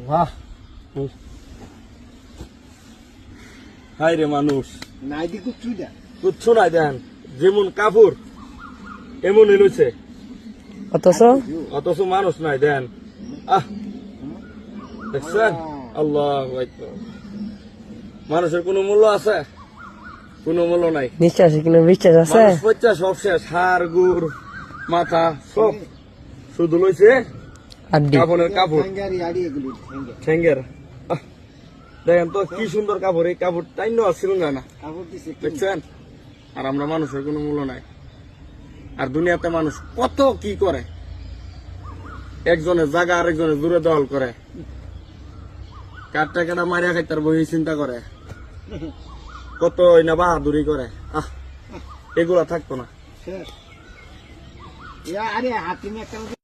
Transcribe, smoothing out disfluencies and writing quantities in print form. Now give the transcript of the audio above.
বাহ হাই রে মানুষ নাই দি কিচ্ছু নাই দেন যেমন কাপড় এমনই লইছে অথচ মানুষ নাই দেন দেখছেন আল্লাহু আকবার মানুষের কোনো মূল্য আছে কোনো মূল্য নাই নিশ্বাস কিন্তু বিশ্বাস আছে মানুষ পয়সা সব শেষ হাড় গুড় মাথা সব শুধু লইছে কাপড়ের কাপড় ঠেঙ্গের দেখেন তো কি সুন্দর কাপড় এই কাপড় টাইন আসছিল না দেখছেন আর আমরা মানুষের কোনো মূল্য নাই আর দুনিয়াতে মানুষ কত কি করে একজনের জায়গা আরেকজনের দূরে দখল করে কাঠটা কাটা মারিয়া খাই তার বই চিন্তা করে কত না বাহাদুরি করে এগুলা থাকতো না আরে হাতিমে একটা